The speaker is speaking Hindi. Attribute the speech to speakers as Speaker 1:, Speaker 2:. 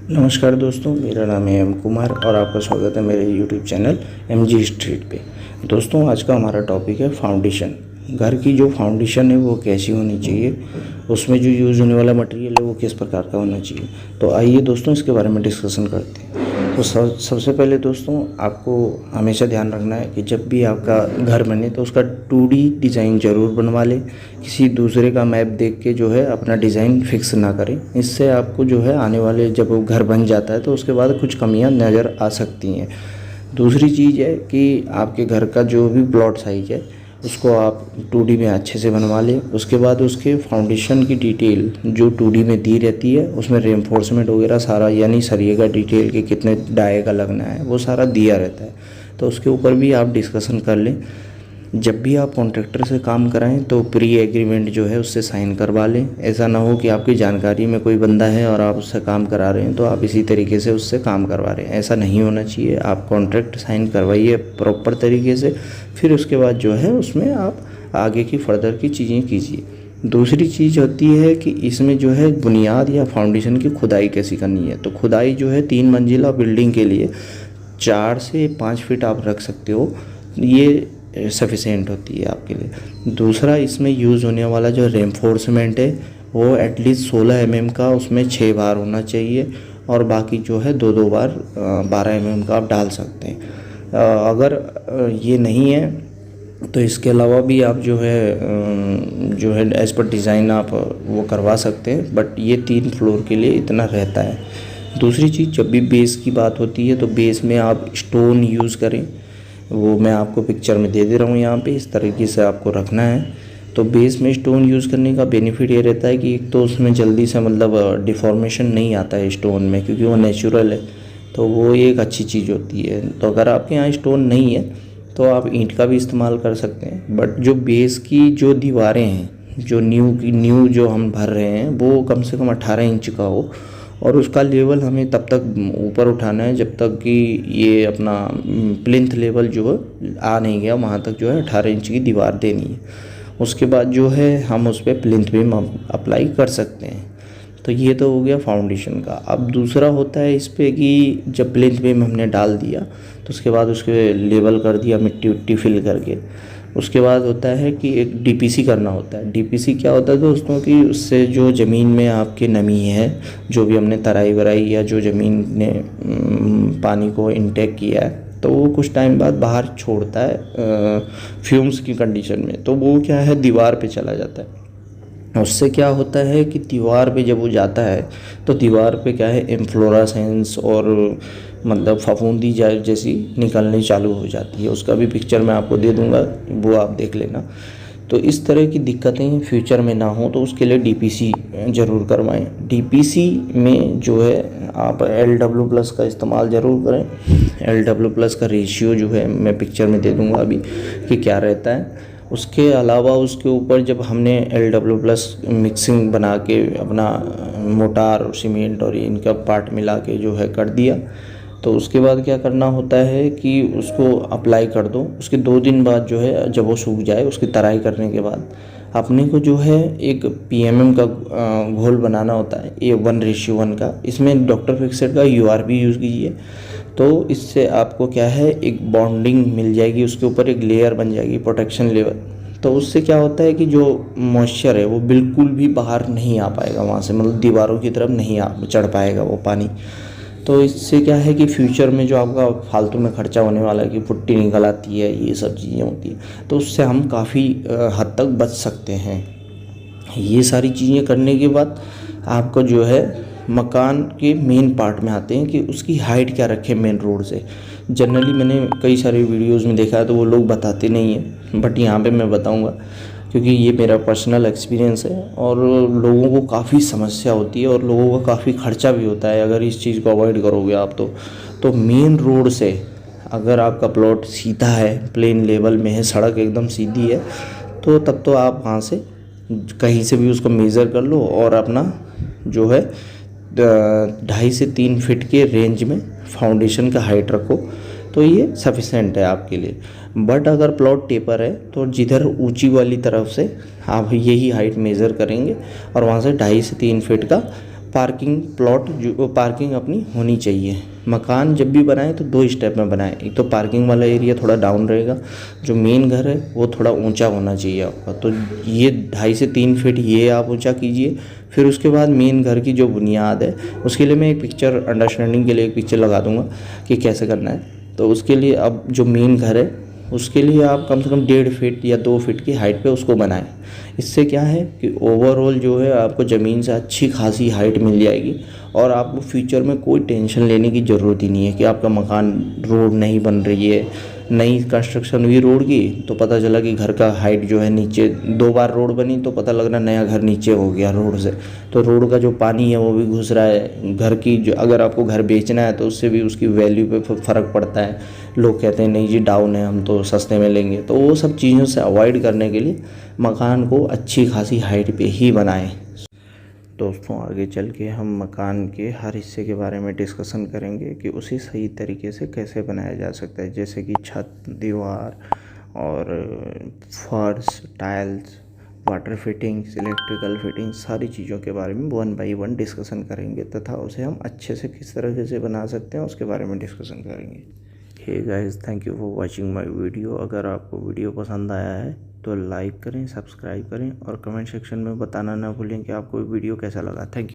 Speaker 1: नमस्कार दोस्तों, मेरा नाम है एम कुमार और आपका स्वागत है मेरे यूट्यूब चैनल MG स्ट्रीट पे। दोस्तों, आज का हमारा टॉपिक है फाउंडेशन। घर की जो फाउंडेशन है वो कैसी होनी चाहिए, उसमें जो यूज़ होने वाला मटेरियल है वो किस प्रकार का होना चाहिए। तो आइए दोस्तों इसके बारे में डिस्कशन करते हैं। तो सबसे पहले दोस्तों, आपको हमेशा ध्यान रखना है कि जब भी आपका घर बने तो उसका 2D डिज़ाइन ज़रूर बनवा लें। किसी दूसरे का मैप देख के जो है अपना डिज़ाइन फिक्स ना करें। इससे आपको जो है आने वाले जब वो घर बन जाता है तो उसके बाद कुछ कमियां नज़र आ सकती हैं। दूसरी चीज़ है कि आपके घर का जो भी प्लॉट साइज है उसको आप 2D में अच्छे से बनवा लें। उसके बाद उसके फाउंडेशन की डिटेल जो 2D में दी रहती है उसमें रेनफोर्समेंट वगैरह सारा, यानी सरिये का डिटेल के कितने डाई का लगना है वो सारा दिया रहता है। तो उसके ऊपर भी आप डिस्कशन कर लें। जब भी आप कॉन्ट्रैक्टर से काम कराएं तो प्री एग्रीमेंट जो है उससे साइन करवा लें। ऐसा ना हो कि आपकी जानकारी में कोई बंदा है और आप उससे काम करा रहे हैं तो आप इसी तरीके से उससे काम करवा रहे हैं, ऐसा नहीं होना चाहिए। आप कॉन्ट्रैक्ट साइन करवाइए प्रॉपर तरीके से, फिर उसके बाद जो है उसमें आप आगे की फर्दर की चीज़ें कीजिए। दूसरी चीज़ होती है कि इसमें जो है बुनियाद या फाउंडेशन की खुदाई कैसी करनी है। तो खुदाई जो है 3 मंजिला बिल्डिंग के लिए 4 से 5 फीट आप रख सकते हो, ये सफिशेंट होती है आपके लिए। दूसरा, इसमें यूज़ होने वाला जो रेनफोर्समेंट है वो एटलीस्ट 16 mm का, उसमें 6 बार होना चाहिए और बाकी जो है 2-2 बार 12 mm का आप डाल सकते हैं। अगर ये नहीं है तो इसके अलावा भी आप जो है एज़ पर डिज़ाइन आप वो करवा सकते हैं, बट ये 3 फ्लोर के लिए इतना रहता है। दूसरी चीज़, जब भी बेस की बात होती है तो बेस में आप स्टोन यूज़ करें। वो मैं आपको पिक्चर में दे दे रहा हूँ यहाँ पे, इस तरीके से आपको रखना है। तो बेस में स्टोन यूज़ करने का बेनिफिट ये रहता है कि एक तो उसमें जल्दी से मतलब डिफॉर्मेशन नहीं आता है स्टोन में, क्योंकि वो नेचुरल है, तो वो एक अच्छी चीज़ होती है। तो अगर आपके यहाँ स्टोन नहीं है तो आप ईंट का भी इस्तेमाल कर सकते हैं, बट जो बेस की जो दीवारें हैं, जो न्यू जो हम भर रहे हैं वो कम से कम 18 इंच का हो और उसका लेवल हमें तब तक ऊपर उठाना है जब तक कि ये अपना प्लिंथ लेवल जो है आ नहीं गया, वहाँ तक जो है 18 इंच की दीवार देनी है। उसके बाद जो है हम उस पर प्लिंथ भी अप्लाई कर सकते हैं। तो ये तो हो गया फाउंडेशन का। अब दूसरा होता है इस पे कि जब प्लिंथ बीम हमने डाल दिया तो उसके बाद उसके लेवल कर दिया मिट्टी उट्टी फिल करके। उसके बाद होता है कि एक DPC करना होता है। DPC क्या होता है दोस्तों, कि उससे जो ज़मीन में आपकी नमी है, जो भी हमने तराई वराई या जो ज़मीन ने पानी को इनटेक किया है तो वो कुछ टाइम बाद बाहर छोड़ता है फ्यूम्स की कंडीशन में, तो वो क्या है दीवार पे चला जाता है। उससे क्या होता है कि दीवार पे जब वो जाता है तो दीवार पे क्या है इन्फ्लोरेसेंस और मतलब फफूंदी जैसी निकलनी चालू हो जाती है। उसका भी पिक्चर मैं आपको दे दूंगा, वो आप देख लेना। तो इस तरह की दिक्कतें फ्यूचर में ना हो तो उसके लिए DPC ज़रूर करवाएं। DPC में जो है आप LW+ का इस्तेमाल ज़रूर करें। LW+ का रेशियो जो है मैं पिक्चर में दे दूंगा अभी कि क्या रहता है। उसके अलावा उसके ऊपर जब हमने LW+ मिक्सिंग बना के अपना मोटार और सीमेंट और इनका पार्ट मिला के जो है कर दिया, तो उसके बाद क्या करना होता है कि उसको अप्लाई कर दो। उसके 2 दिन बाद जो है जब वो सूख जाए, उसकी तराई करने के बाद अपने को जो है एक PMM का घोल बनाना होता है, ये 1:1 का। इसमें डॉक्टर फिक्सेड का URB यूज़ कीजिए, तो इससे आपको क्या है एक बॉन्डिंग मिल जाएगी, उसके ऊपर एक लेयर बन जाएगी प्रोटेक्शन लेयर। तो उससे क्या होता है कि जो मॉइस्चर है वो बिल्कुल भी बाहर नहीं आ पाएगा वहाँ से, मतलब दीवारों की तरफ नहीं चढ़ पाएगा वो पानी। तो इससे क्या है कि फ्यूचर में जो आपका फालतू में खर्चा होने वाला है कि पुट्टी निकल आती है, ये सब चीज़ें होती हैं, तो उससे हम काफ़ी हद तक बच सकते हैं। ये सारी चीज़ें करने के बाद आपको जो है मकान के मेन पार्ट में आते हैं कि उसकी हाइट क्या रखें मेन रोड से। जनरली मैंने कई सारे वीडियोस में देखा है तो वो लोग बताते नहीं हैं, बट यहाँ पे मैं बताऊँगा क्योंकि ये मेरा पर्सनल एक्सपीरियंस है और लोगों को काफ़ी समस्या होती है और लोगों का काफ़ी खर्चा भी होता है अगर इस चीज़ को अवॉइड करोगे आप तो मेन रोड से अगर आपका प्लॉट सीधा है, प्लेन लेवल में है, सड़क एकदम सीधी है, तो तब तो आप वहाँ से कहीं से भी उसको मेज़र कर लो और अपना जो है 2.5 से 3 फीट के रेंज में फाउंडेशन का हाइट रखो, तो ये सफिशेंट है आपके लिए। बट अगर प्लॉट टेपर है तो जिधर ऊंची वाली तरफ से आप यही हाइट मेज़र करेंगे और वहाँ से 2.5 से 3 फीट का पार्किंग प्लॉट जो पार्किंग अपनी होनी चाहिए। मकान जब भी बनाएं तो 2 स्टेप में बनाएं। एक तो पार्किंग वाला एरिया थोड़ा डाउन रहेगा, जो मेन घर है वो थोड़ा ऊंचा होना चाहिए आपका। तो ये 2.5 से 3 फीट ये आप ऊंचा कीजिए। फिर उसके बाद मेन घर की जो बुनियाद है उसके लिए मैं एक पिक्चर अंडरस्टैंडिंग के लिए एक पिक्चर लगा दूंगा कि कैसे करना है। तो उसके लिए अब जो मेन घर है उसके लिए आप कम से कम 1.5 फीट या 2 फीट की हाइट पे उसको बनाएं। इससे क्या है कि ओवरऑल जो है आपको ज़मीन से अच्छी खासी हाइट मिल जाएगी और आपको फ्यूचर में कोई टेंशन लेने की ज़रूरत ही नहीं है कि आपका मकान रोड नहीं बन रही है। नई कंस्ट्रक्शन हुई रोड की तो पता चला कि घर का हाइट जो है नीचे 2 बार रोड बनी तो पता लग रहा नया घर नीचे हो गया रोड से। तो रोड का जो पानी है वो भी घुस रहा है घर की। जो अगर आपको घर बेचना है तो उससे भी उसकी वैल्यू पे फ़र्क पड़ता है। लोग कहते हैं नहीं जी डाउन है, हम तो सस्ते में लेंगे। तो वो सब चीज़ों से अवॉइड करने के लिए मकान को अच्छी खासी हाइट पे ही बनाएं। दोस्तों आगे चल के हम मकान के हर हिस्से के बारे में डिस्कशन करेंगे कि उसे सही तरीके से कैसे बनाया जा सकता है, जैसे कि छत, दीवार और फर्श, tiles, water fittings, electrical fittings, सारी चीज़ों के बारे में 1 बाय 1 डिस्कशन करेंगे तथा उसे हम अच्छे से किस तरीके से बना सकते हैं उसके बारे में डिस्कशन करेंगे। Hey guys, thank you for watching my video. अगर आपको वीडियो पसंद आया है तो लाइक करें, सब्सक्राइब करें और कमेंट सेक्शन में बताना ना भूलें कि आपको वीडियो कैसा लगा। Thank you.